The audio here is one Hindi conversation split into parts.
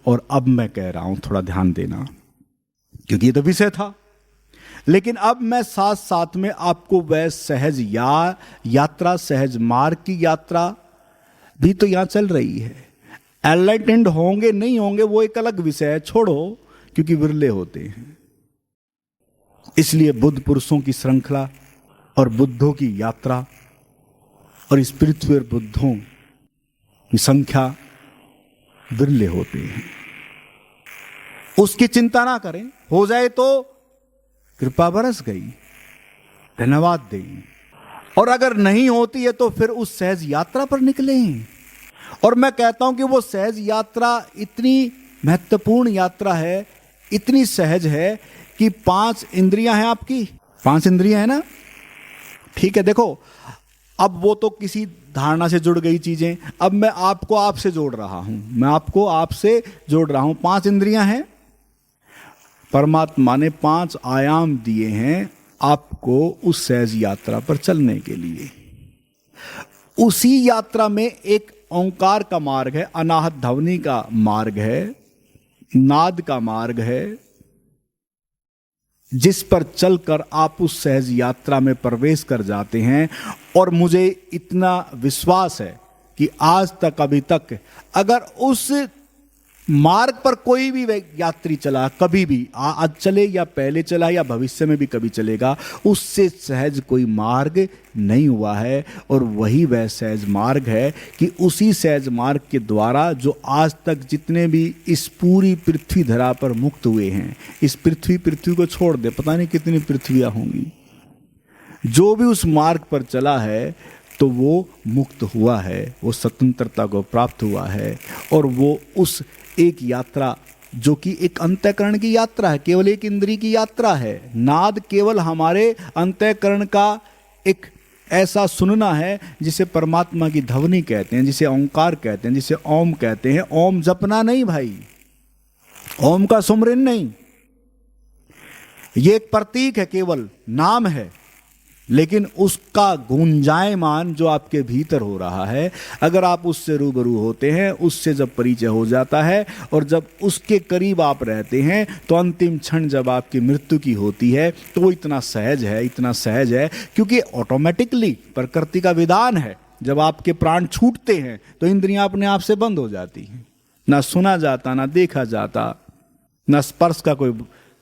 और अब मैं कह रहा हूं, थोड़ा ध्यान देना, क्योंकि ये तो विषय था। लेकिन अब मैं साथ साथ में आपको वह सहज यात्रा, सहज मार्ग की यात्रा भी तो यहां चल रही है। एनलाइटेंड होंगे नहीं होंगे वो एक अलग विषय है, छोड़ो, क्योंकि विरले होते हैं। इसलिए बुद्ध पुरुषों की श्रृंखला और बुद्धों की यात्रा और इस पृथ्वी और बुद्धों की संख्या विरले होते हैं। उसकी चिंता ना करें, हो जाए तो कृपा बरस गई, धन्यवाद दें। और अगर नहीं होती है तो फिर उस सहज यात्रा पर निकलें। और मैं कहता हूं कि वो सहज यात्रा इतनी महत्वपूर्ण यात्रा है, इतनी सहज है कि 5 इंद्रियां हैं आपकी, 5 इंद्रियां हैं ना, ठीक है। देखो, अब वो तो किसी धारणा से जुड़ गई चीजें, अब मैं आपको आपसे जोड़ रहा हूं, मैं आपको आपसे जोड़ रहा हूं। 5 इंद्रियां हैं, परमात्मा ने 5 आयाम दिए हैं आपको उस सहज यात्रा पर चलने के लिए। उसी यात्रा में एक ओंकार का मार्ग है, अनाहत ध्वनि का मार्ग है, नाद का मार्ग है, जिस पर चलकर आप उस सहज यात्रा में प्रवेश कर जाते हैं। और मुझे इतना विश्वास है कि आज तक, अभी तक, अगर उस मार्ग पर कोई भी यात्री चला, कभी भी, आज चले या पहले चला या भविष्य में भी कभी चलेगा, उससे सहज कोई मार्ग नहीं हुआ है। और वही वह सहज मार्ग है कि उसी सहज मार्ग के द्वारा जो आज तक जितने भी इस पूरी पृथ्वी धरा पर मुक्त हुए हैं, इस पृथ्वी को छोड़ दे, पता नहीं कितनी पृथ्वियां होंगी, जो भी उस मार्ग पर चला है तो वो मुक्त हुआ है, वो स्वतंत्रता को प्राप्त हुआ है। और वो उस एक यात्रा जो कि एक अंतःकरण की यात्रा है, केवल एक इंद्रिय की यात्रा है। नाद केवल हमारे अंतःकरण का एक ऐसा सुनना है जिसे परमात्मा की ध्वनि कहते हैं, जिसे ओंकार कहते हैं, जिसे ओम कहते हैं। ओम जपना नहीं भाई, ओम का सुमरन नहीं, ये एक प्रतीक है, केवल नाम है। लेकिन उसका गुंजायमान जो आपके भीतर हो रहा है, अगर आप उससे रूबरू होते हैं, उससे जब परिचय हो जाता है और जब उसके करीब आप रहते हैं, तो अंतिम क्षण जब आपकी मृत्यु की होती है तो वो इतना सहज है, इतना सहज है, क्योंकि ऑटोमेटिकली प्रकृति का विधान है। जब आपके प्राण छूटते हैं तो इंद्रियां अपने आप से बंद हो जाती हैं, ना सुना जाता, ना देखा जाता, ना स्पर्श का कोई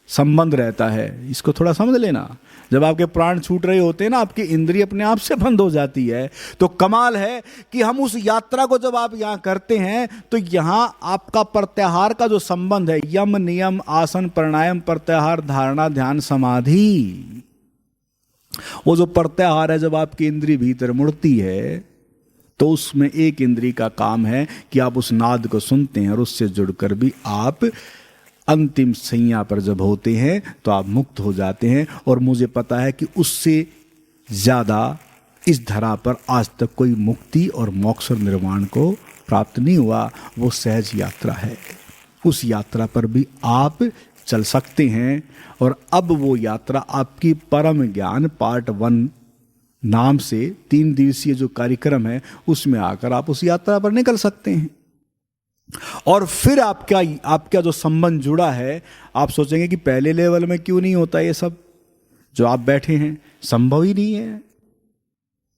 संबंध रहता है। इसको थोड़ा समझ लेना। जब आपके प्राण छूट रहे होते हैं ना, आपकी इंद्रिय अपने आप से बंद हो जाती है। तो कमाल है कि हम उस यात्रा को जब आप यहां करते हैं तो यहां आपका प्रत्याहार का जो संबंध है, यम नियम आसन प्राणायाम प्रत्याहार धारणा ध्यान समाधि, वो जो प्रत्याहार है, जब आपकी इंद्रिय भीतर मुड़ती है तो उसमें एक इंद्रिय का काम है कि आप उस नाद को सुनते हैं और उससे जुड़कर भी आप अंतिम सैया पर जब होते हैं तो आप मुक्त हो जाते हैं। और मुझे पता है कि उससे ज्यादा इस धरा पर आज तक कोई मुक्ति और मोक्ष और निर्वाण को प्राप्त नहीं हुआ। वो सहज यात्रा है, उस यात्रा पर भी आप चल सकते हैं। और अब वो यात्रा आपकी परम ज्ञान पार्ट 1 नाम से 3 दिवसीय जो कार्यक्रम है उसमें आकर आप उस यात्रा पर निकल सकते हैं। और फिर आपका जो संबंध जुड़ा है, आप सोचेंगे कि पहले लेवल में क्यों नहीं होता ये सब जो आप बैठे हैं, संभव ही नहीं है।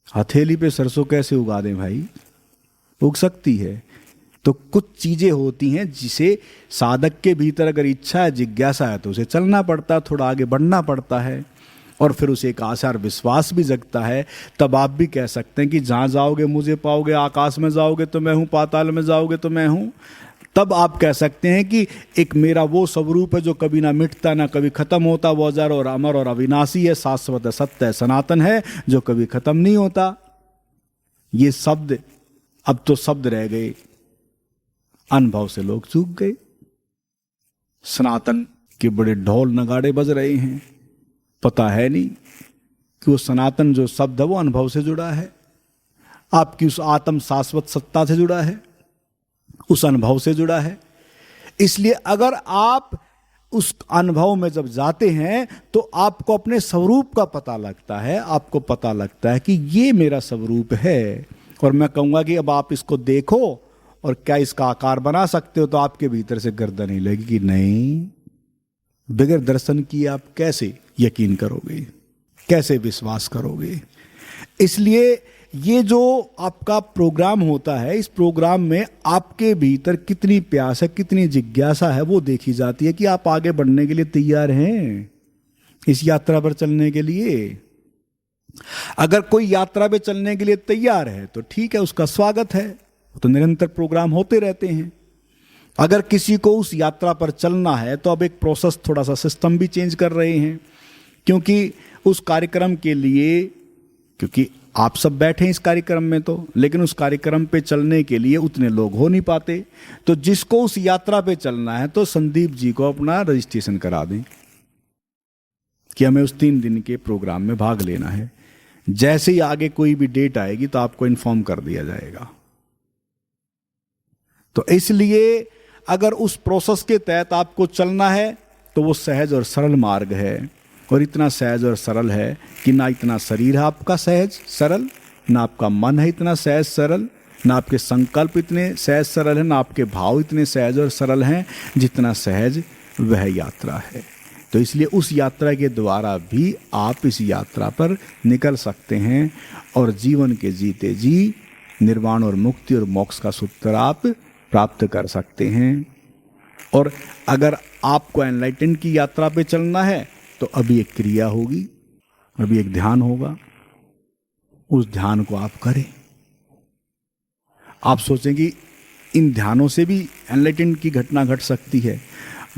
हथेली पे सरसों कैसे उगा दें भाई, उग सकती है। तो कुछ चीजें होती हैं जिसे साधक के भीतर अगर इच्छा है, जिज्ञासा है, तो उसे चलना पड़ता है, थोड़ा आगे बढ़ना पड़ता है। और फिर उसे एक आशा और विश्वास भी जगता है। तब आप भी कह सकते हैं कि जहां जाओगे मुझे पाओगे, आकाश में जाओगे तो मैं हूं, पाताल में जाओगे तो मैं हूं। तब आप कह सकते हैं कि एक मेरा वो स्वरूप है जो कभी ना मिटता ना कभी खत्म होता, वो अजर और अमर और अविनाशी है, शाश्वत है, सत्य है, सनातन है, जो कभी खत्म नहीं होता। ये शब्द अब तो शब्द रह गए, अनुभव से लोग चूक गए। सनातन के बड़े ढोल नगाड़े बज रहे हैं, पता है नहीं कि वो सनातन जो शब्द है वो अनुभव से जुड़ा है, आपकी उस आत्म शाश्वत सत्ता से जुड़ा है, उस अनुभव से जुड़ा है। इसलिए अगर आप उस अनुभव में जब जाते हैं तो आपको अपने स्वरूप का पता लगता है, आपको पता लगता है कि ये मेरा स्वरूप है। और मैं कहूंगा कि अब आप इसको देखो और क्या इसका आकार बना सकते हो, तो आपके भीतर से गर्दन ही लगेगी कि नहीं, बगैर दर्शन किए आप कैसे यकीन करोगे, कैसे विश्वास करोगे। इसलिए ये जो आपका प्रोग्राम होता है, इस प्रोग्राम में आपके भीतर कितनी प्यास है, कितनी जिज्ञासा है, वो देखी जाती है कि आप आगे बढ़ने के लिए तैयार हैं इस यात्रा पर चलने के लिए। अगर कोई यात्रा पे चलने के लिए तैयार है तो ठीक है, उसका स्वागत है, तो निरंतर प्रोग्राम होते रहते हैं। अगर किसी को उस यात्रा पर चलना है तो अब एक प्रोसेस, थोड़ा सा सिस्टम भी चेंज कर रहे हैं, क्योंकि उस कार्यक्रम के लिए, क्योंकि आप सब बैठे हैं इस कार्यक्रम में तो, लेकिन उस कार्यक्रम पे चलने के लिए उतने लोग हो नहीं पाते, तो जिसको उस यात्रा पे चलना है तो संदीप जी को अपना रजिस्ट्रेशन करा दें कि हमें उस 3 दिन के प्रोग्राम में भाग लेना है। जैसे ही आगे कोई भी डेट आएगी तो आपको इन्फॉर्म कर दिया जाएगा। तो इसलिए अगर उस प्रोसेस के तहत आपको चलना है तो वो सहज और सरल मार्ग है, और इतना सहज और सरल है कि ना इतना शरीर है आपका सहज सरल, ना आपका मन है इतना सहज सरल, ना आपके संकल्प इतने सहज सरल हैं, ना आपके भाव इतने सहज और सरल हैं जितना सहज वह यात्रा है। तो इसलिए उस यात्रा के द्वारा भी आप इस यात्रा पर निकल सकते हैं और जीवन के जीते जी निर्वाण और मुक्ति और मोक्ष का सूत्र आप प्राप्त कर सकते हैं। और अगर आपको एनलाइटन की यात्रा पे चलना है तो अभी एक क्रिया होगी, अभी एक ध्यान होगा, उस ध्यान को आप करें। आप सोचेंगे इन ध्यानों से भी एनलाइटन की घटना घट सकती है।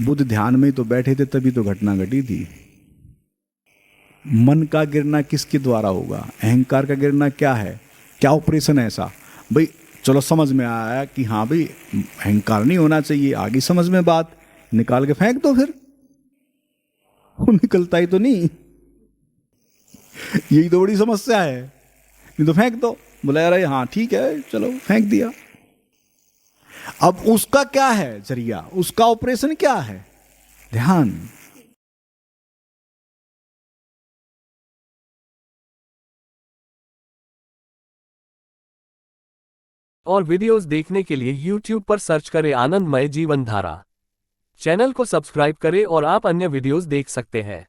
बुद्ध ध्यान में तो बैठे थे, तभी तो घटना घटी थी। मन का गिरना किसके द्वारा होगा, अहंकार का गिरना क्या है, क्या ऑपरेशन है ऐसा। भाई चलो समझ में आया कि हाँ भाई अहंकार नहीं होना चाहिए, आगे समझ में बात, निकाल के फेंक दो, फिर वो निकलता ही तो नहीं, यही तो बड़ी समस्या है। नहीं तो फेंक दो, बोला यार हाँ ठीक है चलो फेंक दिया। अब उसका क्या है जरिया, उसका ऑपरेशन क्या है, ध्यान। और वीडियोस देखने के लिए YouTube पर सर्च करें आनंदमय जीवन धारा। चैनल को सब्सक्राइब करें और आप अन्य वीडियोस देख सकते हैं।